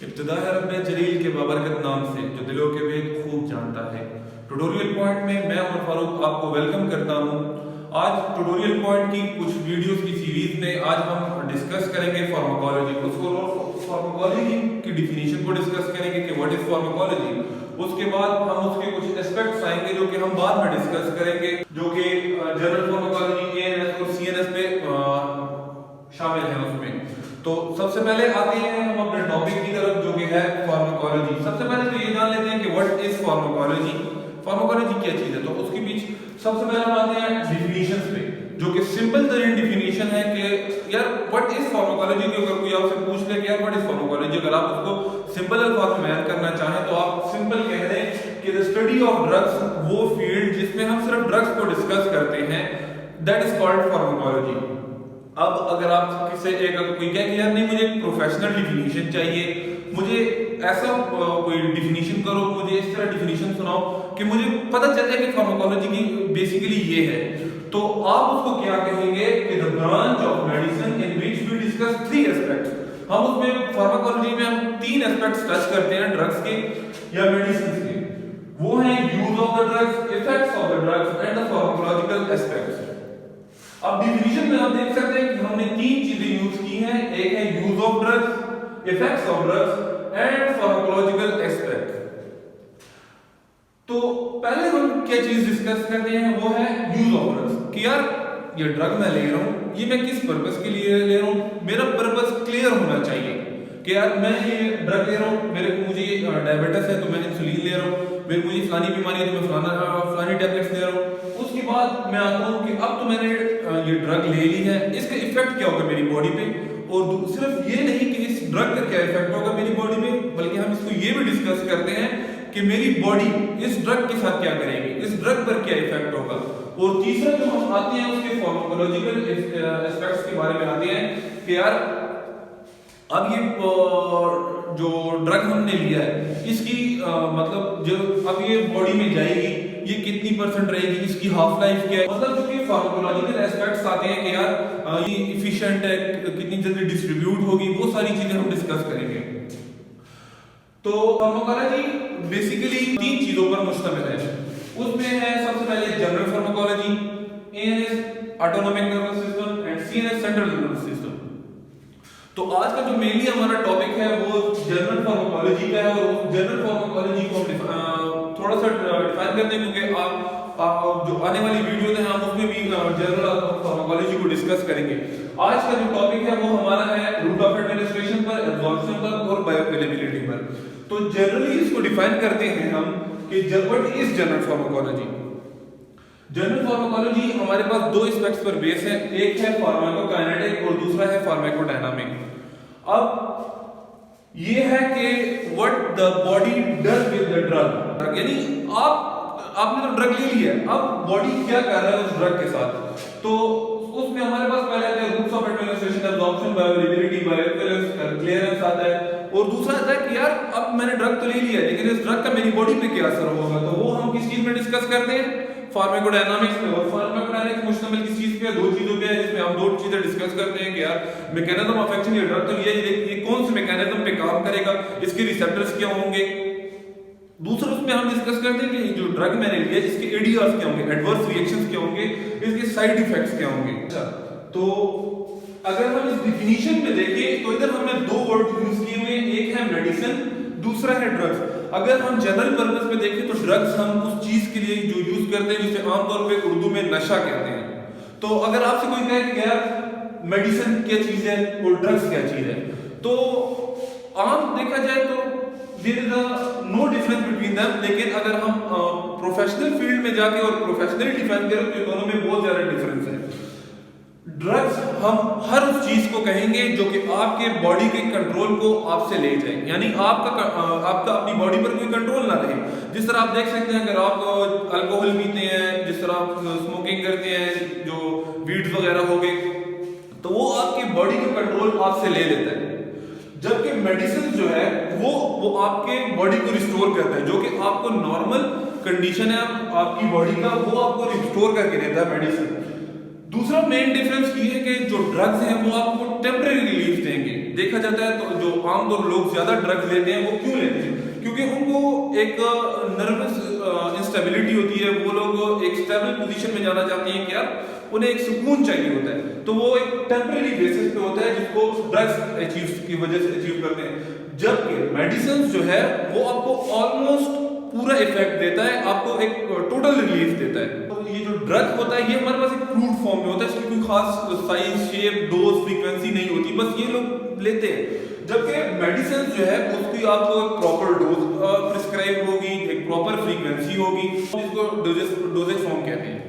इब्तिदा है रब्बे जलील के बाबरकत नाम से जो दिलों के भेद खूब जानता है। ट्यूटोरियल पॉइंट में मैं उमर फारूक आपको वेलकम करता हूं। आज ट्यूटोरियल पॉइंट की कुछ वीडियोस की सीरीज में आज हम डिस्कस करेंगे फार्माकोलॉजी। उसको फार्माकोलॉजी की डिफिनीशन को डिस्कस करेंगे कि व्हाट इज फार्माकोलॉजी। उसके बाद हम उसके कुछ एस्पेक्ट्स आएंगे जो कि हम बाद में डिस्कस करेंगे, जो कि जनरल फार्माकोलॉजी एएनएस और सीएनएस पे शामिल है उसमें। तो सबसे पहले आते हैं हम अपने टॉपिक की तरफ जो कि है फार्माकोलॉजी। सबसे पहले तो ये जान लेते हैं कि व्हाट इज फार्माकोलॉजी। फार्माकोलॉजी क्या चीज है, तो उसके बीच सबसे पहले हम आते हैं डिफिनीशंस पे, जो कि सिंपल तरीन डिफिनीशन है कि यार व्हाट इज फार्माकोलॉजी। कि अगर कोई आपसे पूछ ले कि यार व्हाट इज फार्माकोलॉजी, अगर आप उसको सिंपल अल्फाज में बयान करना चाहें तो आप सिंपल कह दें कि द स्टडी ऑफ ड्रग्स, वो फील्ड जिसमें हम सिर्फ ड्रग्स को डिस्कस करते हैं, दैट इज कॉल्ड फार्माकोलॉजी। अब अगर आप किसी एक कोई कहे कि यार नहीं मुझे एक प्रोफेशनल डिफिनीशन चाहिए, मुझे ऐसा कोई डिफिनीशन करो, मुझे इस तरह डिफिनीशन सुनाओ कि मुझे पता चल जाए कि फार्माकोलॉजी की बेसिकली ये है, तो आप उसको क्या कहेंगे कि the branch of medicine in which we discuss three aspects. हम उसमें फार्माकोलॉजी में हम तीन एस्पेक्ट्स टच करते हैं ड्रग्स के या मेडिसिन के। वो हैं use of the drugs, effects of the drugs and the pharmacological aspects. अब डिफिनीशन में आप देख सकते हैं कि हमने तीन चीजें यूज की हैं। एक है use of drugs, effects of drugs and pharmacological aspect. तो पहले हम क्या चीज डिस्कस करते हैं, वो है यूज ऑफ ड्रग्स। कि यार ये ड्रग मैं ले रहा हूं, ये मैं किस पर्पस के लिए ले रहा हूं, मेरा पर्पस क्लियर होना चाहिए कि यार मैं ये ड्रग ले रहा हूं, मुझे डायबिटीज है तो मैं इंसुलिन ले रहा हूं, मुझे फलानी बीमारी है तो मैं फलानी टैबलेट्स ले रहा हूं। उसके बाद मैं आता हूं कि अब तो मैंने ये ड्रग ले ली है, इसका इफेक्ट क्या होगा मेरी बॉडी पे, और सिर्फ ये नहीं कि इस ड्रग का क्या इफेक्ट होगा मेरी बॉडी पे, बल्कि हम इसको ये भी डिस्कस करते हैं कि मेरी बॉडी इस ड्रग के साथ क्या करेगी, इस ड्रग पर क्या इफेक्ट होगा। और तीसरा जो हम आते हैं उसके फार्माकोलॉजिकल एस्पेक्ट्स के बारे में आते हैं कि यार अब ये जो ड्रग हमने लिया है इसकी मतलब जो अब ये बॉडी में जाएगी ये कितनी परसेंट रहेगी, इसकी हाफ लाइफ क्या है, मतलब जो कि फार्माकोलॉजिकल एस्पेक्ट्स आते हैं कि यार ये एफिशिएंट है, कितनी जल्दी डिस्ट्रीब्यूट होगी, वो सारी चीजें हम डिस्कस करेंगे। तो फार्माकोलॉजी बेसिकली तीन चीजों पर मुश्तमिल है। उसमें है सबसे पहले general pharmacology, ANS autonomic nervous system and CNS central nervous system. तो आज का जो मेनली हमारा टॉपिक है वो जनरल फार्माकोलॉजी का है, और जनरल फार्माकोलॉजी को हम थोड़ा सा डिफाइन करते हैं क्योंकि आप जो आने वाली वीडियोस हैं हम उसमें भी जनरल फार्माकोलॉजी को डिस्कस करेंगे। आज का जो टॉपिक है वो हमारा है रूट ऑफ एडमिनिस्ट्रेशन पर, एब्जॉर्प्शन पर और बायोअवेलेबिलिटी पर। तो जनरली इसको डिफाइन करते हैं हम कि what is general pharmacology. General pharmacology हमारे पास दो एस्पेक्ट्स पर बेस है, एक है फार्माकोकाइनेटिक और दूसरा है फार्माकोडायनामिक। अब ये है कि what the body does with the drug, यानी आपने तो ड्रग ले लिया, अब बॉडी क्या कर रहा है उस ड्रग के साथ। तो उसमें हमारे पास पहले आता है routes of administration, absorption, bioavailability, clearance आता है, और दूसरा आता है कि यार अब मैंने ड्रग तो ले लिया लेकिन इस ड्रग का मेरी बॉडी पे क्या असर होगा। तो वो हम किस चीज में डिस्कस करते हैं, फार्माकोडायनामिक्स में। और फार्माकोडायनामिक्स मुश्तमिल किस चीज पे है, दो चीजों पे है, जिसमें हम दो चीजें डिस्कस करते हैं कि यार मैकेनिज्म ऑफ एक्शन, ये ड्रग तो ये कौन से मैकेनिज्म पे काम करेगा, इसके रिसेप्टर्स क्या होंगे। दूसरा उसमें हम डिस्कस करते हैं कि जो ड्रग मैंने लिया इसके एडीआरस क्या होंगे, एडवर्स रिएक्शंस क्या होंगे, इसके साइड इफेक्ट्स क्या होंगे। अच्छा, तो अगर हम इस डिफिनीशन में देखें तो इधर हमने दो वर्ड यूज किए हुए, एक है मेडिसिन, दूसरा है ड्रग्स। अगर हम जनरल पर्पस में देखें तो ड्रग्स हम उस चीज के लिए जो यूज करते हैं जिसे आमतौर पे उर्दू में नशा कहते हैं। तो अगर आपसे कोई कहे कि यार मेडिसिन क्या चीज है और ड्रग्स क्या चीज है, तो आम देखा जाए तो there is no difference between them. लेकिन अगर हम प्रोफेशनल फील्ड में जाके और प्रोफेशनली डिफाइन करें तो दोनों में बहुत ज्यादा डिफरेंस है। ड्रग्स हम हर उस चीज को कहेंगे जो कि आपके बॉडी के कंट्रोल को आपसे ले जाए, यानी आपका अपनी बॉडी पर कोई कंट्रोल ना रहे। जिस तरह आप देख सकते हैं अगर आप अल्कोहल पीते हैं, जिस तरह आप स्मोकिंग करते हैं, जो वीड्स वगैरह हो गए, तो वो आपकी बॉडी का कंट्रोल आपसे ले लेता है। जबकि मेडिसिन जो है वो आपके बॉडी को रिस्टोर करता है, जो कि आपको नॉर्मल कंडीशन है आपकी बॉडी का, वो आपको रिस्टोर करके देता है मेडिसिन। दूसरा मेन डिफरेंस ये है कि जो ड्रग्स हैं वो आपको टेम्परेरी रिलीफ देंगे, देखा जाता है तो जो आमतौर लोग ज्यादा ड्रग्स लेते हैं वो क्यों लेते हैं? क्योंकि उनको एक नर्वस इंस्टेबिलिटी होती है, वो लोग एक स्टेबल पोजीशन में जाना चाहते हैं कि यार उन्हें एक सुकून चाहिए होता है, तो वो एक टेम्परेरी बेसिस पे होता है जिसको ड्रग्स अचीव की वजह से अचीव करते हैं। जबकि मेडिसिन जो है वो आपको ऑलमोस्ट पूरा इफेक्ट देता है, आपको एक टोटल रिलीफ देता है। तो ये जो ड्रग होता है ये हमारे पास एक क्रूड फॉर्म में होता है, इसकी कोई खास साइज, शेप, डोज, फ्रीक्वेंसी नहीं होती, बस ये लोग लेते हैं। जबकि मेडिसिन जो है उसकी आपको एक प्रॉपर डोज प्रिस्क्राइब होगी, एक प्रॉपर फ्रीक्वेंसी होगी, जिसको डोजेज फॉर्म कहते हैं।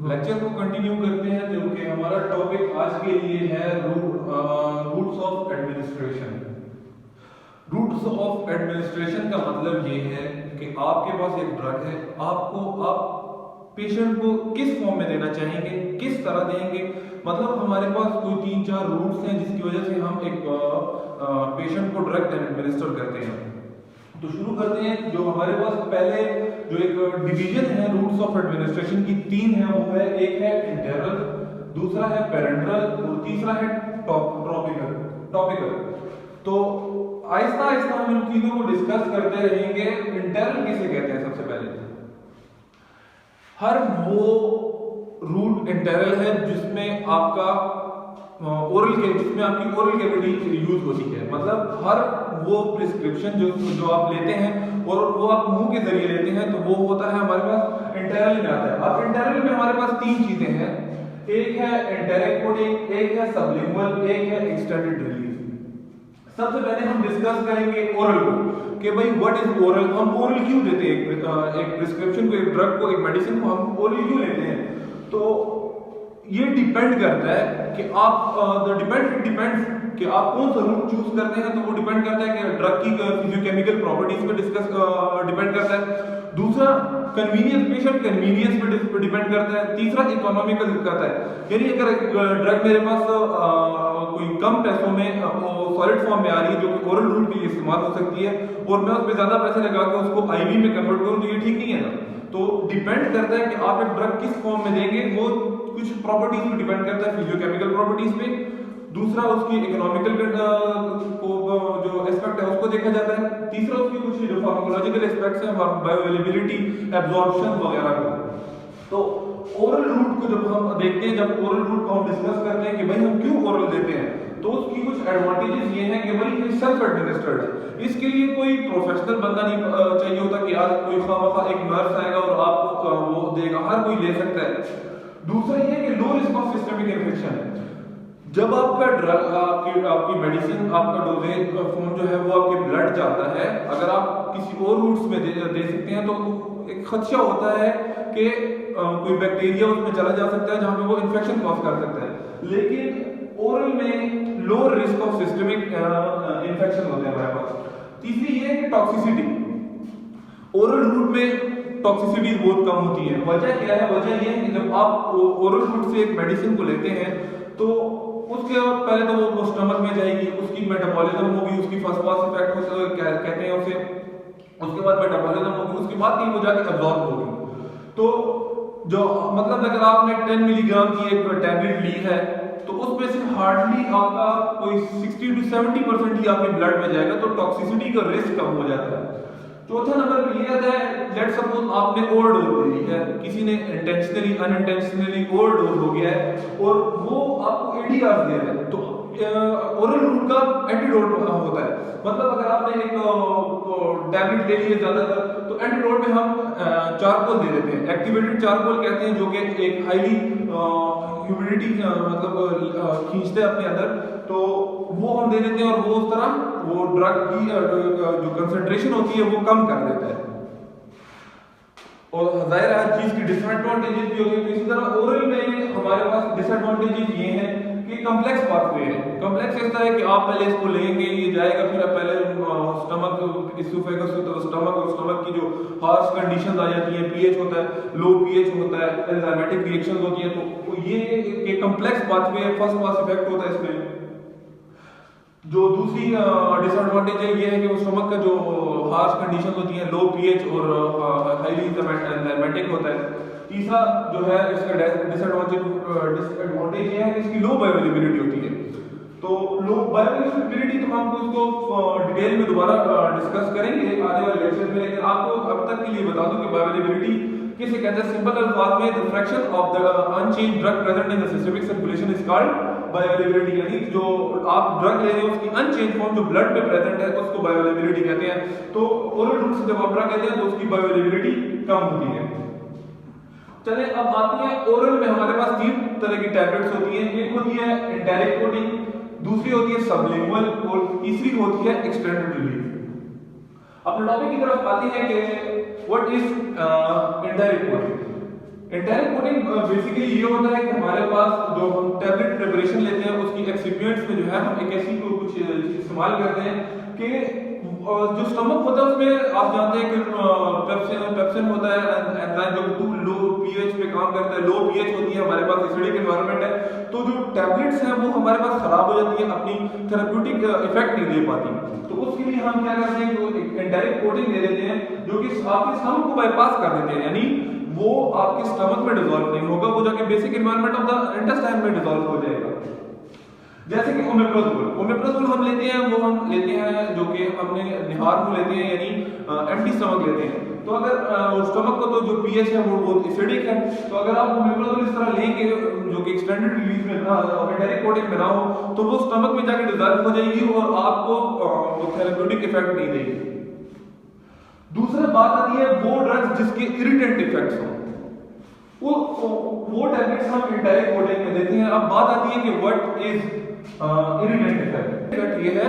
लेक्चर को कंटिन्यू करते हैं, जो कि हमारा टॉपिक आज के लिए है routes of administration. Routes of administration का मतलब ये है कि आपके पास एक ड्रग है, आप पेशेंट को किस फॉर्म में देना चाहेंगे, किस तरह देंगे। मतलब हमारे पास कोई 3-4 रूट्स हैं जिसकी वजह से हम एक पेशेंट को ड्रग एडमिनिस्टर करते हैं। तो शुरू करते हैं। जो हमारे पास पहले जो एक डिवीजन है रूट्स ऑफ एडमिनिस्ट्रेशन की, 3 है, वो है, एक है इंटरल, दूसरा है पेरेंटल और तीसरा है टॉपिकल। तो आहिस्ता आहिस्ता हम इन चीजों को डिस्कस करते रहेंगे। इंटरल किसे कहते हैं? सबसे पहले हर वो रूट इंटरल है जिसमें आपका जिसमें आपकी ओरल कैविटी यूज होती है। मतलब हर वो प्रिस्क्रिप्शन जो आप लेते हैं और वो आप मुंह के जरिए लेते हैं, तो वो होता है हमारे पास इंटरल में आता है। अब इंटरल में हमारे पास 3 चीजें हैं, एक है इंटेरिक कोडिंग, एक है सबलिंगुअल, एक है एक्सटेंडेड रिलीज। सबसे पहले हम डिस्कस करेंगे ओरल को कि भाई व्हाट इज ओरल। हम ओरल क्यों देते हैं? एक प्रिस्क्रिप्शन को, एक ड्रग को, एक मेडिसिन को हम ओरल क्यों लेते हैं? तो ये डिपेंड करता है कि आप डिपेंड्स कि आप कौन सा रूट चूज करते हैं। तो वो डिपेंड करता है कि ड्रग की फिजियोकेमिकल प्रॉपर्टीज पे डिपेंड करता है। दूसरा कन्वीनियंस, पेशेंट कन्वीनियंस पे डिपेंड करता है। तीसरा इकोनॉमिकल करता है, यानी अगर ड्रग मेरे पास कोई कम पैसों में सॉलिड फॉर्म में आ रही है जो कि ओरल रूट के लिए इस्तेमाल हो सकती है, और मैं उस पर ज्यादा पैसे लगा के उसको आईवी में कन्वर्ट करूं, तो ये ठीक नहीं है ना। तो डिपेंड करता है कि आप एक ड्रग किस फॉर्म में देंगे, वो कुछ प्रॉपर्टीज पे डिपेंड करता है, फिजियोकेमिकल प्रॉपर्टीज पे। दूसरा उसकी इकोनॉमिकल जो एस्पेक्ट है उसको देखा जाता है। तीसरा उसकी कुछ जो फार्माकोलॉजिकल एस्पेक्ट्स हैं, बायोअवेलेबिलिटी, एब्जॉर्प्शन वगैरह को। तो ओरल रूट को जब हम देखते हैं, जब ओरल रूट को हम डिस्कस करते हैं कि भाई हम क्यों ओरल देते हैं, तो उसकी कुछ एडवांटेजेस ये हैं कि भाई ये सेल्फ एडमिनिस्टर्ड है। इसके लिए कोई प्रोफेशनल बंदा नहीं चाहिए होता कि यार कोई खामखा एक नर्स आएगा और आपको वो देगा, हर कोई ले सकता है। दूसरा ये है कि low risk of systemic infection है। जब आपका ड्रग, आपकी मेडिसिन, आपका डोजेज फॉर्म जो है वो आपके ब्लड जाता है, अगर आप किसी और रूट्स में दे सकते हैं तो एक खदशा होता है कि कोई बैक्टीरिया उसमें चला जा सकता है जहां पे वो इन्फेक्शन कॉज कर सकता है। लेकिन ओरल में low risk of systemic infection होते हैं हमारे पास। तीसरी ये है कि टॉक्सिसिटी, ओरल रूट में टॉक्सिसिटी बहुत कम होती है। वजह क्या है? वजह ये है कि जब आप ओरल रूट से एक मेडिसिन को लेते हैं तो उसके पहले तो वो स्टमक में जाएगी, उसकी मेटाबॉलिज्म होगी, उसकी फर्स्ट पास इफेक्ट होता है कहते हैं उसे, उसके बाद मेटाबॉलिज्म होगी, उसके बाद कहीं वो जाके एब्जॉर्ब होगी। तो जो मतलब अगर आपने 10 मिलीग्राम की एक टैबलेट ली है तो उसमें से हार्डली आपका कोई 60 to 70% ही आपके ब्लड में जाएगा, तो टॉक्सिसिटी का रिस्क कम हो जाता है। चौथा नंबर पे ये आता है, लेट सपोज आपने ओवर डोज ले ली है, किसी ने इंटेंशनली अनइंटेंशनली ओवर डोज हो गया है और वो आपको एडीआर दे रहा है, तो ओरल रूट का एंटीडोट होता है। मतलब अगर आपने एक टैबलेट ले ली है ज्यादातर, तो एंटीडोट में हम चारकोल दे देते हैं, एक्टिवेटेड चारकोल कहते हैं, जो कि एक हाईली ह्यूमिडिटी मतलब खींचते हैं अपने अंदर, तो वो हम दे देते हैं और वो उस तरह वो ड्रग की जो कंसंट्रेशन होती है वो कम कर देता है। और जाहिर है हर चीज की डिसएडवांटेजेस भी होती है। तो इसी तरह ओरल में हमारे पास डिसएडवांटेजेस ये हैं कि कम्प्लेक्स पाथवे है। कम्प्लेक्स इस तरह है कि आप पहले इसको लेंगे, ये जाएगा, फिर पहले स्टमक, इसोफेगस, स्टमक और स्टमक की जो हार्श कंडीशंस आ जाती हैं, पीएच होता है, लो पीएच होता है, एंजाइमेटिक रिएक्शंस होती हैं, तो ये एक कम्प्लेक्स पाथवे है, फर्स्ट पास इफेक्ट होता है इसमें। जो दूसरी डिसएडवांटेज है ये है कि वो स्टमक का जो हार्श कंडीशन होती है, लो पीएच और हाईली एंजाइमेटिक होता है। तीसरा जो है इसका डिसएडवांटेज ये है कि इसकी लो बायोअवेलेबिलिटी होती है। तो बायोअवेलेबिलिटी तो हम उसको डिटेल में दोबारा डिस्कस करेंगे आने वाले लेक्चर में, लेकिन आपको अब तक के लिए बता दूं कि बायोअवेलेबिलिटी किसे कहते हैं। सिंपल अल्फाज में the fraction of the unchanged drug present in the systemic circulation is called bioavailability, यानी जो आप ड्रग ले रहे हो उसकी अनचेंज फॉर्म जो ब्लड में प्रेजेंट है उसको बायोअवेलेबिलिटी कहते हैं। तो ओरल रूट से जब आप ड्रग लेते हैं तो उसकी बायोअवेलेबिलिटी कम होती है। चले अब आती है ओरल में हमारे पास तीन तरह की टैबलेट्स होती हैं। एक होती है एंटेरिक कोटिंग, दूसरी होती है सबलिंगुअल और तीसरी होती है एक्सटेंडेड रिलीज। अपने टॉपिक की तरफ आती है कि what is enteric coating. Enteric coating basically ये होता है कि हमारे पास जो हम टैबलेट प्रिपरेशन लेते हैं उसकी एक्सिपिएंट्स में जो है हम एक ऐसी कुछ इस्तेमाल करते हैं कि जो स्टमक होता है उसमें आप जानते हैं कि पेप्सिन होता है एंजाइम जो लो पीएच पे काम करता है, लो पीएच होती है, हमारे पास एसिडिक एनवायरनमेंट है, तो जो टैबलेट्स हैं वो हमारे पास खराब हो जाती है, अपनी थेरेप्यूटिक इफेक्ट नहीं दे पाती। तो उसके लिए हम क्या करते हैं कि एंटेरिक कोटिंग दे देते हैं जो कि आपके स्टमक को बाईपास कर देते हैं, यानी वो आपके स्टमक में डिसॉल्व नहीं होगा, वो जाके basic environment of the intestine में डिसॉल्व हो जाएगा। जैसे कि ओमेप्राजोल हम लेते हैं, वो हम लेते हैं जो कि हमने निहार में लेते हैं, यानी एम्प्टी स्टमक लेते हैं। तो अगर स्टमक का तो जो पीएच है वो बहुत एसिडिक है, तो अगर आप ओमेप्राजोल इस तरह लेंगे जो कि एक्सटेंडेड रिलीज में ना एंटेरिक कोटिंग में ना हो तो वो स्टमक में जाके डिसॉल्व हो जाएगी और आपको वो थेरेप्यूटिक इफेक्ट नहीं देगी। दूसरी बात आती है वो ड्रग्स जिसके इरिटेंट इफेक्ट्स हो, वो टैबलेट्स हम एंटेरिक कोटिंग में देते हैं। अब बात आती है कि व्हाट इज इरिटेंट इफेक्ट। ये है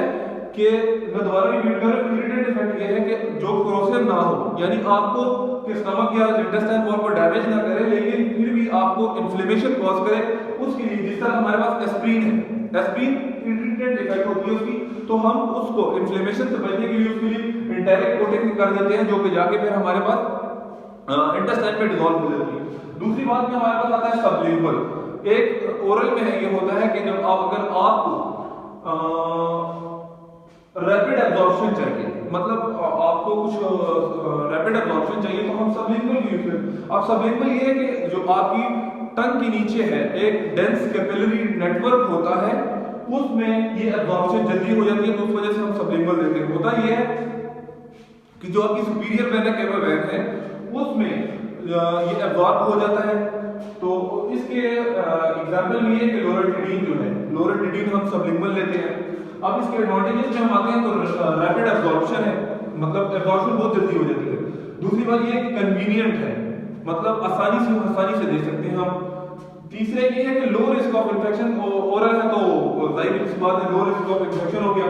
कि मैं दोबारा रिपीट कर रहा हूं, इरिटेंट इफेक्ट ये है कि जो कोरोसिव ना हो, यानी आपको कि स्टमक या इंटेस्टाइन वॉल को डैमेज ना करे लेकिन फिर भी आपको इन्फ्लेमेशन कॉज करे, उसके लिए जिस तरह हमारे पास एस्प्रिन है, एस्प्रिन इरिटेंट इफेक्ट होती है उसकी, तो हम उसको इन्फ्लेमेशन से बचने के लिए उसके लिए एंटेरिक कोटिंग कर देते हैं जो कि जाके फिर हमारे पास इंटेस्टाइन में डिसॉल्व हो जाती है। दूसरी बात में हमारे पास आता है सबलिंगुअल। एक ओरल में ये होता है कि जब अगर आपको रैपिड एब्जॉर्प्शन चाहिए, मतलब आपको कुछ रैपिड एब्जॉर्प्शन चाहिए तो हम सबलिंगुअल यूज करें। अब सबलिंगुअल ये है कि जो आपकी टंग के नीचे है एक डेंस कैपिलरी नेटवर्क होता है, उसमें ये एब्जॉर्प्शन जल्दी हो जाती है, तो उस वजह से हम सबलिंगुअल देते हैं। होता ये है कि जो आपकी सुपीरियर वेन है, केबल वेन है, उसमें ये एब्जॉर्ब हो जाता है। तो इसके एग्जांपल ये है कि लोरेटिडीन जो है, लोरेटिडीन हम सबलिंगुअल लेते हैं। अब इसके एडवांटेजेस में हम आते हैं तो रैपिड एब्जॉर्प्शन है, मतलब एब्जॉर्प्शन बहुत जल्दी हो जाती है। दूसरी बात ये है कि कन्वीनियंट है, मतलब आसानी से दे सकते हैं हम। तीसरा ये है कि low risk of infection, oral है तो जाहिर सी बात है लो रिस्क ऑफ इन्फेक्शन हो गया।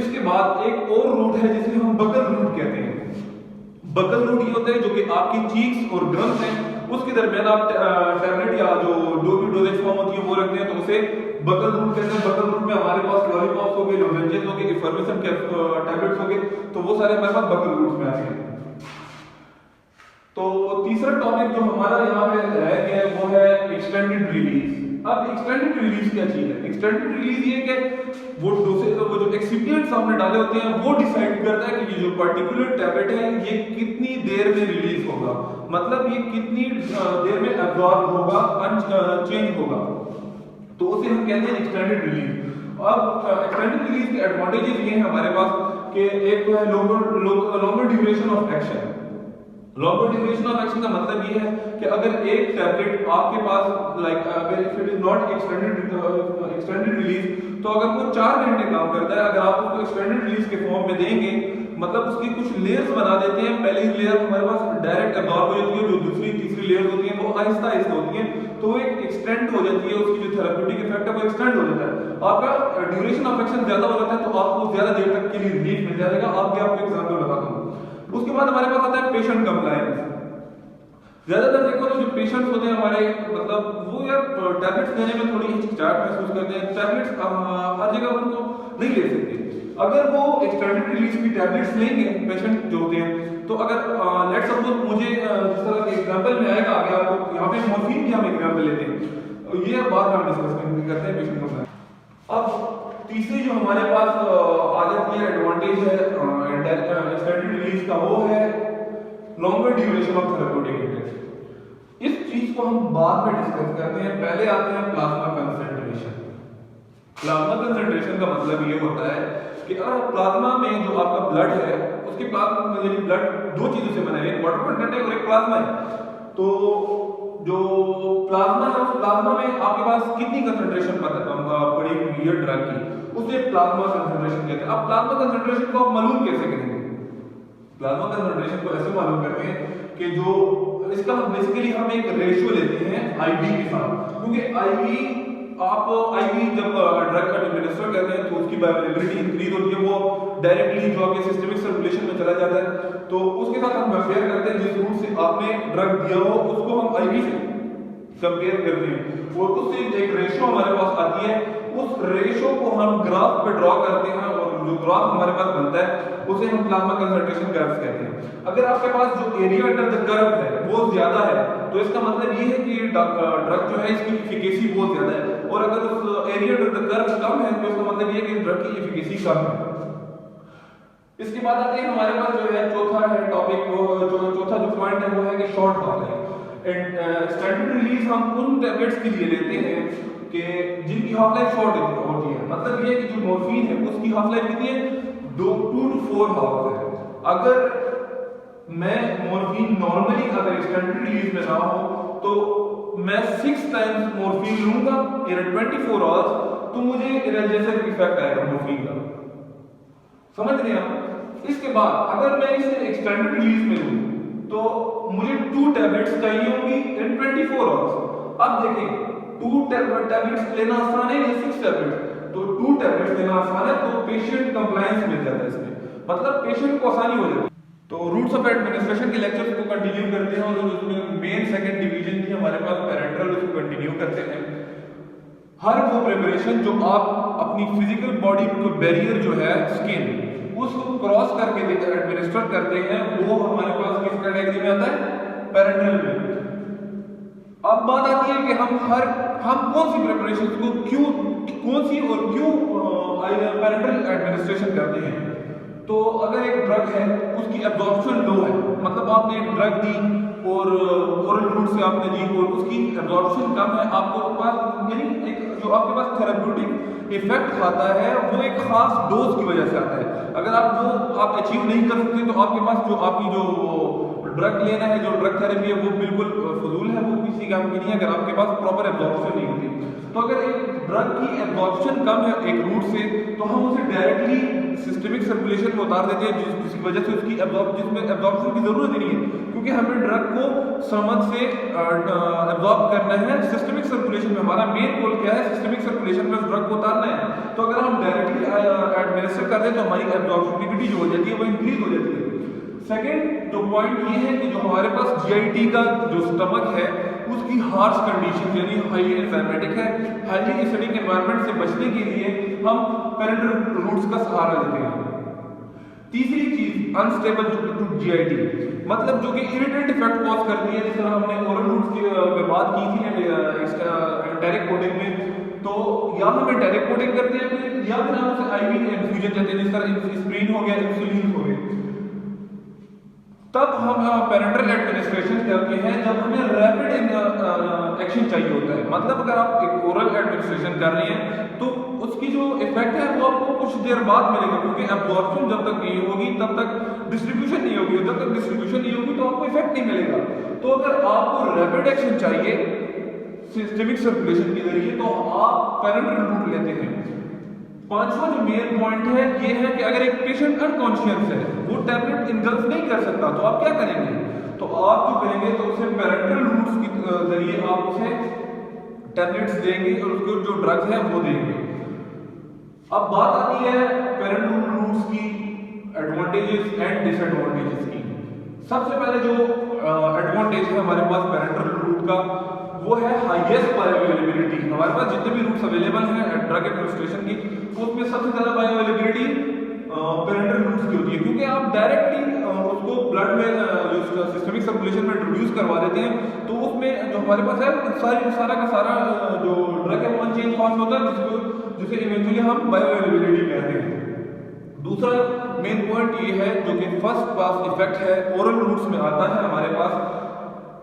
इसके बाद एक और रूट है जिसे हम बकल रूट कहते हैं। बकल रूट ये होता है जो कि आपकी चीक्स और ग्रंथ हैं उसके दरमियान आप टैबलेट या जो डोजेज फॉर्म होती है वो रखते हैं, तो उसे बकल रूट कहते हैं। बकल रूट में हमारे पास लॉलीपॉप्स हो गए, लोजेंजेस हो गए, इफर्वेसेंट टैबलेट्स हो गए, तो वो सारे हमारे पास बकल रूट्स में आते हैं। तो तीसरा टॉपिक जो हमारा यहाँ पे रह गया है वो है एक्सटेंडेड रिलीज। अब एक्सटेंडेड रिलीज क्या चीज है? एक्सटेंडेड रिलीज ये कि वो जो एक्सिपिएंट्स हमने डाले होते हैं वो डिसाइड करता है कि ये जो पर्टिकुलर टैबलेट है ये कितनी देर में रिलीज होगा, मतलब ये कितनी देर में एब्जॉर्ब होगा, चेंज होगा, तो उसे हम कहते हैं एक्सटेंडेड रिलीज। अब एक्सटेंडेड रिलीज के एडवांटेजेस ये हैं हमारे पास कि एक तो है longer duration of action. Longer duration of action का मतलब ये है कि अगर एक टैबलेट आपके पास अगर if it is not extended release, तो अगर वो 4 घंटे काम करता है, अगर आप उसको एक्सटेंडेड रिलीज के फॉर्म में देंगे, मतलब उसकी कुछ लेयर्स बना देते हैं। पहली लेयर हमारे पास डायरेक्ट एब्जॉर्ब हो जाती है, जो दूसरी तीसरी लेयर्स होती हैं वो आहिस्ता आहिस्ता होती हैं, तो वो एक एक्सटेंड हो जाती है, उसकी जो थेरेप्यूटिक इफेक्ट है वो एक्सटेंड हो जाता है। आपका ड्यूरेशन ऑफ एक्शन ज्यादा हो जाता है तो आपको ज्यादा देर तक के लिए रिलीफ मिल जाएगा। आपको एग्जांपल बताता हूं। उसके बाद हमारे पास आता है पेशेंट कंप्लायंस। ज्यादातर देखो तो जो पेशेंट्स होते हैं हमारे, मतलब वो यार टैबलेट्स लेने में थोड़ी हिचकिचाहट महसूस करते हैं, टैबलेट्स हर जगह उनको नहीं ले सकते। अगर वो एक्सटेंडेड रिलीज की टैबलेट्स लेंगे पेशेंट जो होते हैं, तो अगर लेट्स सपोज मुझे जिस तरह के एग्जांपल में आएगा आगे आपको, यहाँ पे मॉर्फिन की हम एग्जांपल लेते हैं, ये बाद में हम डिस्कस करते हैं पेशेंट कंप्लायंस। अब तीसरी जो हमारे पास आ जाती है एडवांटेज है एक्सटेंडेड रिलीज का, वो है longer duration of therapeutic effect. इस चीज को हम बाद में डिस्कस करते हैं, पहले आते हैं प्लाज्मा कंसंट्रेशन। प्लाज्मा कंसंट्रेशन का मतलब ये होता है कि प्लाज्मा में जो आपका ब्लड है उसके प्लाज्मा यानी ब्लड दो चीजों से बना है, एक वाटर कंटेंट है और एक प्लाज्मा है। तो जो प्लाज्मा है उस प्लाज्मा में आपके पास कितनी कंसंट्रेशन पड़ी हुई है ड्रग की, उसे प्लाज्मा कंसंट्रेशन कहते हैं। अब प्लाज्मा कंसंट्रेशन को आप मालूम कैसे करेंगे? प्लाज्मा कंसंट्रेशन को ऐसे मालूम करते हैं कि जो इसका बेसिकली हम एक रेशियो लेते हैं आईवी के साथ, क्योंकि आईवी जब ड्रग एडमिनिस्टर करते हैं तो उसकी बायोअवेलेबिलिटी इंक्रीज होती है, वो डायरेक्टली जो आपके सिस्टमिक सर्कुलेशन में चला जाता है। तो उसके साथ हम कंपेयर करते हैं, जिस रूट से आपने ड्रग दिया हो उसको हम आईवी से कंपेयर करते हैं और उससे एक रेशियो हमारे पास आती है। उस रेशियो को हम ग्राफ पे ड्रॉ करते हैं और जो ग्राफ हमारे पास बनता है उसे हम प्लाज्मा कंसंट्रेशन कर्व्स कहते हैं। अगर आपके पास जो एरिया अंडर द कर्व है वो ज्यादा है तो इसका मतलब ये है कि ड्रग जो है इसकी एफिकेसी बहुत ज्यादा है, और अगर उस एरिया अंडर द कर्व कम है तो इसका मतलब ये है कि ड्रग की एफिकेसी कम है। इसके बाद आते हैं हमारे पास जो है चौथा है टॉपिक, जो चौथा जो पॉइंट है वो है कि short half life. And standard release हम उन टैबलेट्स के लिए लेते हैं कि जिनकी हाफ लाइफ शॉर्ट होती है। मतलब ये है कि जो मॉर्फिन है उसकी हाफ लाइफ कितनी है, 2 to 4 आवर्स है। अगर मैं मॉर्फिन नॉर्मली अगर स्टैंडर्ड रिलीज में ना हो तो मैं 6 टाइम्स मॉर्फिन लूंगा इन 24 आवर्स, तो मुझे एनाल्जेसिक इफेक्ट आएगा मॉर्फिन का, समझ रहे हैं आप? इसके बाद अगर मैं इसे एक्सटेंडेड रिलीज में लूं तो मुझे 2 टैबलेट्स चाहिए होंगी इन 24 आवर्स। अब देखें 2 टैबलेट्स लेना आसान है या 6 टैबलेट्स? तो 2 टैबलेट्स लेना आसान है, तो पेशेंट कंप्लायंस मिल जाता है इसमें, मतलब पेशेंट को आसानी हो जाती है। तो रूट्स ऑफ एडमिनिस्ट्रेशन के लेक्चर्स को कंटिन्यू करते हैं और जो मेन सेकंड डिवीजन थी हमारे पास पैरेंटरल, उसको कंटिन्यू करते हैं। हर वो प्रिपरेशन जो आप अपनी फिजिकल बॉडी को बैरियर जो है स्किन उसको क्रॉस करके एडमिनिस्टर करते हैं, वो हमारे पास किस कैटेगरी में आता है? पैरेंटरल में। अब बात आती है कि हम कौन सी प्रिपरेशन को क्यों, कौन सी और क्यों पैरेंटरल एडमिनिस्ट्रेशन करते हैं। तो अगर एक ड्रग है उसकी एब्जॉर्प्शन लो है, मतलब आपने ड्रग दी और ओरल रूट से आपने दी और उसकी एब्जॉर्प्शन कम है, आपको पास यानी एक जो आपके पास थेरेप्यूटिक इफेक्ट आता है वो एक खास डोज की वजह से आता है। अगर आप वो आप अचीव नहीं कर सकते तो आपके पास जो आपकी जो ड्रग लेना है, जो ड्रग थेरेपी है वो बिल्कुल फजूल है, वो किसी काम की नहीं है अगर आपके पास प्रॉपर एब्जॉर्प्शन नहीं होती। तो अगर एक ड्रग की एब्जॉर्प्शन कम है एक रूट से तो हम उसे डायरेक्टली सिस्टमिक सर्कुलेशन में उतार देते हैं, जिसकी वजह से उसकी जिसमें एब्जॉर्प्शन की जरूरत ही नहीं है, क्योंकि हमें ड्रग को स्टमक से एब्जॉर्ब करना है सिस्टमिक सर्कुलेशन में। हमारा मेन गोल क्या है? सिस्टमिक सर्कुलेशन में उस ड्रग को उतारना है। तो अगर हम डायरेक्टली एडमिनिस्टर कर दें तो हमारी एब्जॉर्बिलिटी जो हो जाती है वो इंक्रीज हो जाती है। सेकेंड जो पॉइंट ये है कि जो हमारे पास जीआईटी का जो स्टमक है उसकी हार्श कंडीशन यानी हाईली एंजाइमेटिक है, हाईली एसिडिक एनवायरनमेंट से बचने के लिए हम पैरेंटल रूट्स का सहारा लेते हैं। तीसरी चीज अनस्टेबल टू जीआईटी, मतलब जो कि इरिटेंट इफेक्ट कॉज करती है, जिस तरह हमने ओरल रूट्स की बात की थी डायरेक्ट कोडिंग में, तो या हमें डायरेक्ट कोडिंग करते हैं या फिर हम उसे आईवी इन्फ्यूजन देते हैं, जिस तरह एस्पिरिन हो गया, इंसुलिन हो गया। तब हम पैरेंटल एडमिनिस्ट्रेशन करते हैं जब हमें रैपिड एक्शन चाहिए होता है। मतलब अगर आप एक ओरल एडमिनिस्ट्रेशन कर रहे हैं तो उसकी जो इफेक्ट है वो आपको कुछ देर बाद मिलेगा, क्योंकि एब्जॉर्प्शन जब तक नहीं होगी तब तक डिस्ट्रीब्यूशन नहीं होगी, जब तक डिस्ट्रीब्यूशन नहीं होगी तो आपको इफेक्ट नहीं मिलेगा। तो अगर आपको रैपिड एक्शन चाहिए सिस्टमिक सर्कुलेशन के जरिए तो आप पैरेंटल रूट लेते हैं। पांचवा जो मेन पॉइंट है ये है कि अगर एक पेशेंट अनकॉन्शियस है, वो टैबलेट इनगल्फ नहीं कर सकता, तो आप क्या करेंगे? तो आप जो करेंगे तो उसे पैरेंटल रूट्स के जरिए आप उसे टैबलेट्स देंगे और उसके जो ड्रग्स है वो देंगे। अब बात आती है पैरेंटल रूट्स की एडवांटेजेस एंड डिसएडवांटेजेस की। सबसे पहले जो एडवांटेज है हमारे पास पैरेंटल रूट का वो है हाईएस्ट बायोअवेलेबिलिटी। हमारे पास जितने भी रूट्स अवेलेबल हैं ड्रग एडमिनिस्ट्रेशन की, उसमें सबसे ज्यादा बायोअवेलेबिलिटी पैरेंटल रूट्स की होती है, क्योंकि आप डायरेक्टली उसको ब्लड में जो सिस्टमिक सर्कुलेशन में इंट्रोड्यूस करवा देते हैं, तो उसमें जो हमारे पास है सारा का सारा जो ड्रग है वो अनचेंज फॉर्म होता है, जिसे इवेंचुअली हम बायोअवेलेबिलिटी कहते हैं। दूसरा मेन पॉइंट ये है जो कि फर्स्ट पास इफेक्ट है ओरल रूट्स में आता है हमारे पास,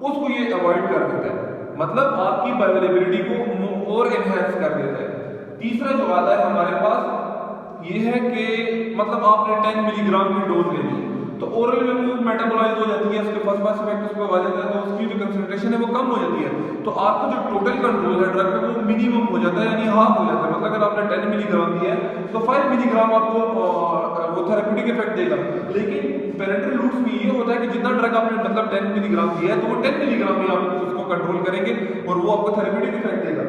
उसको ये अवॉइड कर देता है, मतलब आपकी बायोअवेलेबिलिटी को और एनहांस कर देता है। तीसरा जो आता है हमारे पास ये है कि मतलब आपने 10 मिलीग्राम की डोज ले ली तो ओरल में वो मेटाबोलाइज हो जाती है, उसके फर्स्ट पास इफेक्ट उस पर आ जाता है, तो उसकी जो कंसंट्रेशन है वो कम हो जाती है, तो आपका जो टोटल कंट्रोल है ड्रग पे वो मिनिमम हो जाता है, यानी हाफ हो जाता है। मतलब अगर आपने 10 मिलीग्राम दिया है तो 5 मिलीग्राम आपको वो थेरेप्यूटिक इफेक्ट देगा। लेकिन पेरेंटल रूट्स में ये होता है कि जितना ड्रग आपने मतलब 10 मिलीग्राम दिया है तो वो 10 मिलीग्राम ही आप उसको कंट्रोल करेंगे और वो आपको थेरेप्यूटिक इफेक्ट देगा।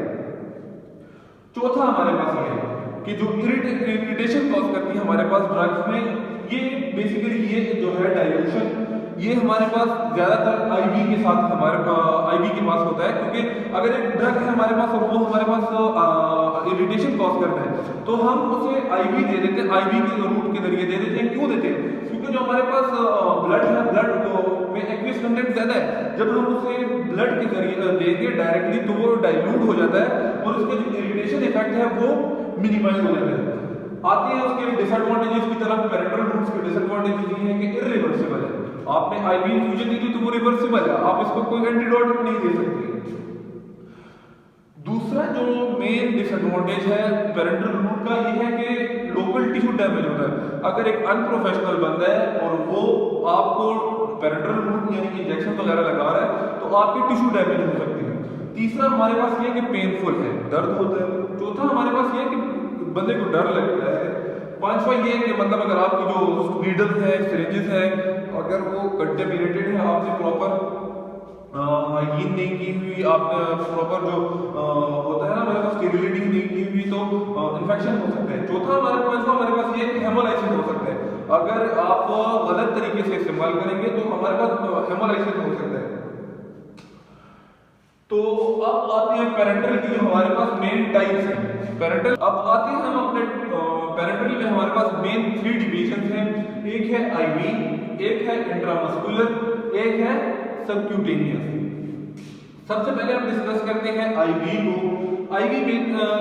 चौथा हमारे पास ये है कि जो इरिटेशन कॉज करती है हमारे पास ड्रग्स में, ये बेसिकली ये जो है डाइल्यूशन, ये हमारे पास ज्यादातर आईवी के साथ आईवी के पास होता है, क्योंकि अगर एक ड्रग है हमारे पास और वो हमारे पास इरिटेशन कॉज करता है तो हम उसे आईवी दे देते हैं, आईवी के रूट के जरिए दे देते हैं। क्यों देते हैं? क्योंकि जो हमारे पास ब्लड है, ब्लड में एक्वियस कंटेंट ज्यादा है, जब हम उसे ब्लड के जरिए देंगे डायरेक्टली तो वो डाइल्यूट हो जाता है और उसका जो इरिटेशन इफेक्ट है वो मिनिमाइज हो जाता है। आते हैं उसके डिसएडवांटेजेस की तरफ। पेरेंटल रूट्स के डिसएडवांटेजेस ये है कि इरिवर्सिबल है, आपने आईवी इन्फ्यूजन दी थी तो वो रिवर्सिबल है, आप इसको कोई एंटीडोट नहीं दे सकते। दूसरा जो मेन डिसएडवांटेज है पेरेंटल रूट का ये है कि लोकल टिश्यू डैमेज होता है। अगर एक अनप्रोफेशनल बंदा है और वो आपको पेरेंटल रूट यानी इंजेक्शन वगैरह लगा रहा है तो आपके टिश्यू डैमेज हो सकते हैं। तीसरा हमारे पास ये है कि पेनफुल है, दर्द होता है। चौथा हमारे पास ये है कि बंदे को डर लगता है। पांचवा ये है कि मतलब अगर आपकी जो नीडल है, सिरिंजेस है, अगर वो कंटेमिनेटेड है, आपने प्रॉपर हाइजीन नहीं की हुई, आपने प्रॉपर जो होता है ना हमारे पास स्टेरिलिटी नहीं की हुई तो इन्फेक्शन हो सकता है। चौथा पांचवा हमारे पास ये है कि हेमोलाइसिस हो सकता है। अगर आप गलत तरीके से इस्तेमाल करेंगे तो हमारे पास हेमोलाइसिस हो सकता है। तो अब आते हैं पेरेंटल की जो हमारे पास मेन टाइप्स हैं। पेरेंटल अब आते हैं हम अपने पेरेंटल में हमारे पास मेन 3 डिविजन हैं। एक है आईवी, एक है इंट्रामस्कुलर, एक है सबक्यूटेनियस। सबसे पहले हम डिस्कस करते हैं आईवी को। आईवी में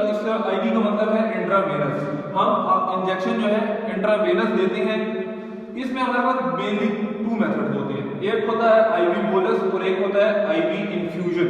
इसका आईवी का मतलब है इंट्रावेनस। हम इंजेक्शन जो है इंट्रावेनस देते हैं। इसमें हमारे पास मेनली 2 मेथड होते हैं, एक होता है आईवी बोलस और एक होता है आईवी इन्फ्यूजन।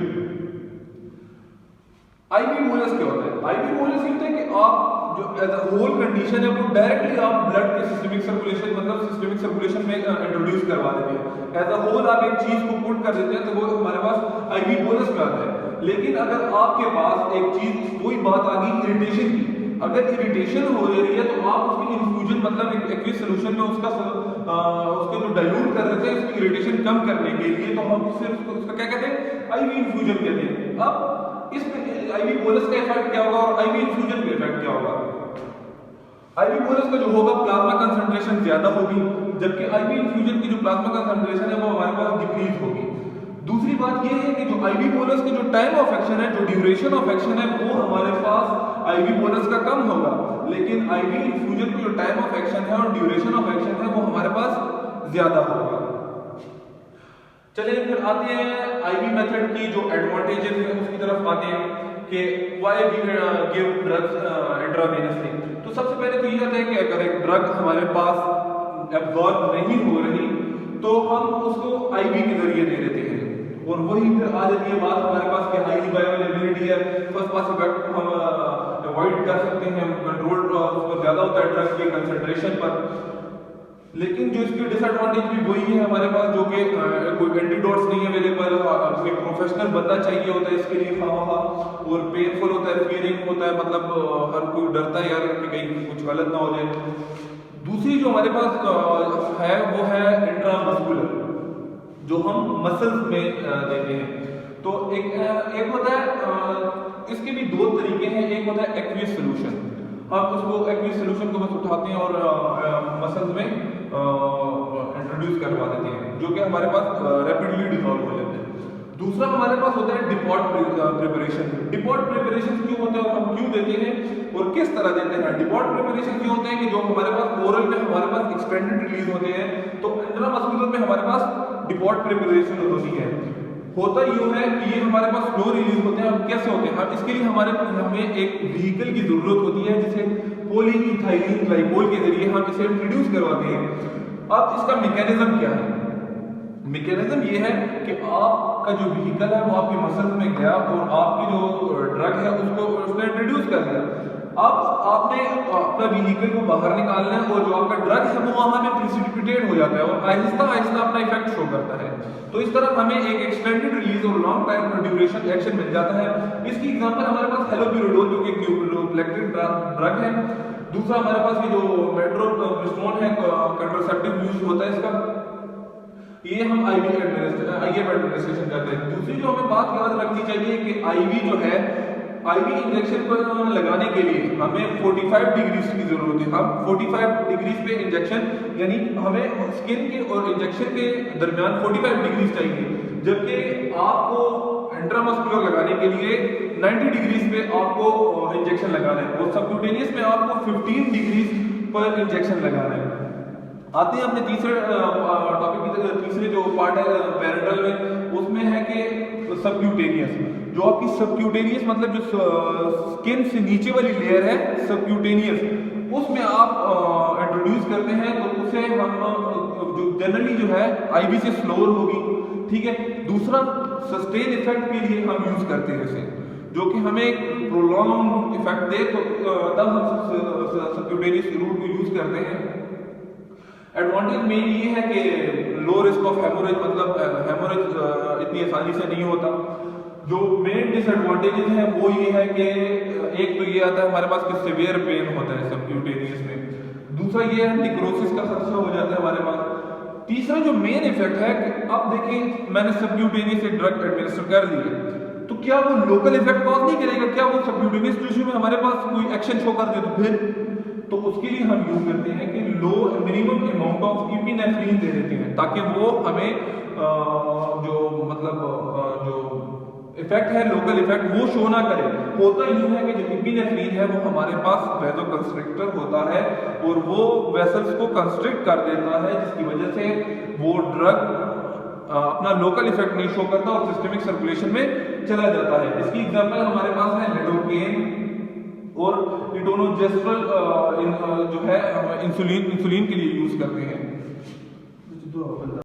आईवी बोलस क्या होता है? आईवी बोलस ये होता है कि आप जो एज अ होल कंडीशन है वो डायरेक्टली आप ब्लड के सिस्टमिक सर्कुलेशन मतलब सिस्टमिक सर्कुलेशन में इंट्रोड्यूस करवा देते हैं। एज अ होल आप एक चीज को पुट कर देते हैं तो वो हमारे पास आईवी बोलस में आता है। लेकिन अगर आपके पास एक चीज कोई बात आ गई इरिटेशन की, अगर इरिटेशन हो रही है तो आप उसकी इन्फ्यूजन मतलब एक एक्वियस सॉल्यूशन में उसके जो डाइल्यूट कर देते हैं उसकी इरिटेशन कम करने के लिए, तो हम सिर्फ उसका क्या कहते हैं? आईवी इन्फ्यूजन कहते हैं। अब इसमें आईवी बोलस का इफेक्ट क्या होगा और आईवी इन्फ्यूजन का इफेक्ट क्या होगा? आईवी बोलस का जो होगा प्लाज्मा कंसंट्रेशन ज्यादा होगी, जबकि आईवी इन्फ्यूजन की जो प्लाज्मा कंसंट्रेशन है वो हमारे पास डिक्रीज होगी। दूसरी बात ये है कि जो आईवी बोलस की जो टाइम ऑफ एक्शन है, जो ड्यूरेशन ऑफ एक्शन है, वो हमारे पास आईवी बोलस का कम होगा, लेकिन आईवी इन्फ्यूजन की जो टाइम ऑफ एक्शन है और ड्यूरेशन ऑफ एक्शन है वो हमारे पास ज्यादा होगा। चलिए फिर आते हैं आईवी मेथड की जो एडवांटेजेस है उसकी तरफ आते हैं कि why we give drugs intravenously. तो सबसे पहले तो ये होता है कि अगर एक ड्रग हमारे पास एब्जॉर्ब नहीं हो रही तो हम उसको आईवी के जरिए दे देते हैं, और वही फिर आ जाती है बात हमारे पास कि हाई बायोअवेलेबिलिटी है, फर्स्ट पास इफेक्ट हम अवॉइड कर सकते हैं, कंट्रोल उस पर ज्यादा होता है ड्रग की कंसंट्रेशन पर। लेकिन जो इसकी डिसएडवांटेज भी वही है हमारे पास, जो कि कोई एंटीडोट्स नहीं अवेलेबल, कोई प्रोफेशनल बंदा चाहिए होता है इसके लिए खामखा, और पेनफुल होता है, फियरिंग होता है, मतलब हर कोई डरता है यार कि कहीं कुछ गलत ना हो जाए। दूसरी जो हमारे पास है वो है इंट्रामस्कुलर, जो हम मसल्स में देते हैं। तो एक होता है इसके भी 2 तरीके हैं, एक होता है एक्वियस सॉल्यूशन, हम उसको एक्वियस सॉल्यूशन को बस उठाते हैं और मसल्स में इंट्रोड्यूस करवा देते हैं, जो कि हमारे पास रैपिडली डिसॉल्व हो जाते हैं। दूसरा हमारे पास होता है डिपॉट प्रिपरेशन। डिपॉट प्रिपरेशन क्यों होता है और हम क्यों देते हैं और किस तरह देते हैं? डिपॉट प्रिपरेशन क्यों होते हैं कि जो हमारे पास ओरल में हमारे पास एक्सटेंडेड रिलीज होते हैं, तो इंट्रामस्कुलर में हमारे पास डिपॉट प्रिपरेशन होती है। होता यूं है कि ये हमारे पास स्लो रिलीज होते हैं। अब कैसे होते हैं? अब इसके लिए हमें एक व्हीकल की जरूरत होती है जिसे पॉलीइथाइलिन ग्लाइकोल के जरिए हम इसे इंट्रोड्यूस करवाते हैं। अब इसका मैकेनिज्म क्या है? मैकेनिज्म ये है कि आपका जो व्हीकल है वो आपके मसल्स में गया और आपकी जो ड्रग है उसको उसने इंट्रोड्यूस कर दिया। अब आपने अपना व्हीकल को बाहर निकालना है और जो आपका ड्रग है वो वहां में प्रिसिपिटेट हो जाता है और आहिस्ता आहिस्ता अपना इफेक्ट शो करता है। तो इस तरह हमें एक एक्सटेंडेड रिलीज और लॉन्ग टाइम ड्यूरेशन एक्शन मिल जाता है। इसकी एग्जांपल हमारे पास हेलोप्यूरिडोल जो कि न्यूरोलेप्टिक ड्रग है। दूसरा हमारे पास ये जो मेट्रोप्रिस्टोन है कंट्रासेप्टिव यूज होता है इसका, ये हम आईवी एडमिनिस्ट्रेशन करते हैं। दूसरी जो हमें बात याद रखनी चाहिए कि आईवी जो है, आईवी इंजेक्शन पर लगाने के लिए हमें 45 डिग्रीज की जरूरत है। हम 45 डिग्रीज पे इंजेक्शन, यानी हमें स्किन के और इंजेक्शन के दरमियान 45 डिग्रीज चाहिए, जबकि आपको इंट्रामस्कुलर लगाने के लिए 90 डिग्रीज पे आपको इंजेक्शन लगाना है और सबक्यूटेनियस में आपको 15 डिग्रीज पर इंजेक्शन लगाना है। आते हैं अपने तीसरे टॉपिक की, तीसरे जो पार्ट है पैरेंटल में, उसमें है कि सबक्यूटेनियस। जो आपकी सबक्यूटेनियस मतलब जो स्किन से नीचे वाली लेयर है सबक्यूटेनियस, उसमें आप इंट्रोड्यूस करते हैं तो उसे हम जो जनरली जो है आईवी से स्लोअर होगी, ठीक है। दूसरा सस्टेन इफेक्ट के लिए हम यूज करते हैं इसे, जो कि हमें एक प्रोलॉन्ग इफेक्ट दे, तो तब हम सबक्यूटेनियस रूट को यूज करते हैं। एडवांटेज मेन ये है कि लो रिस्क ऑफ हेमोरेज, मतलब हेमोरेज इतनी आसानी से नहीं होता। जो मेन डिसएडवांटेजेस है वो ये है कि एक तो ये आता है हमारे पास कि सीवियर पेन होता है सबक्यूटेनियस में। दूसरा ये है निक्रोसिस का खतरा हो जाता है हमारे पास। तीसरा जो मेन इफेक्ट है कि अब देखिए मैंने सबक्यूटेनियस एक ड्रग एडमिनिस्टर कर दी है, तो क्या वो लोकल इफेक्ट कॉज नहीं करेगा? क्या वो सबक्यूटेनियस टिश्यू में हमारे पास कोई एक्शन शो कर दे? तो फिर तो उसके लिए हम यूज करते हैं कि लो मिनिमम अमाउंट ऑफ इपिनेफ्रिन दे देते हैं, ताकि वो हमें जो मतलब जो इफेक्ट है लोकल इफेक्ट वो शो ना करे। होता यूं है कि जो इपिनेफ्रिन है वो हमारे पास वैसोकंस्ट्रिक्टर होता है और वो वेसल्स को कंस्ट्रिक्ट कर देता है, जिसकी वजह से वो ड्रग अपना लोकल इफेक्ट नहीं शो करता और सिस्टमिक सर्कुलेशन में चला जाता है। इसकी एग्जांपल हमारे पास है लिडोकेन और इटोनोजेस्ट्रल जो है इंसुलिन के लिए यूज करते हैं।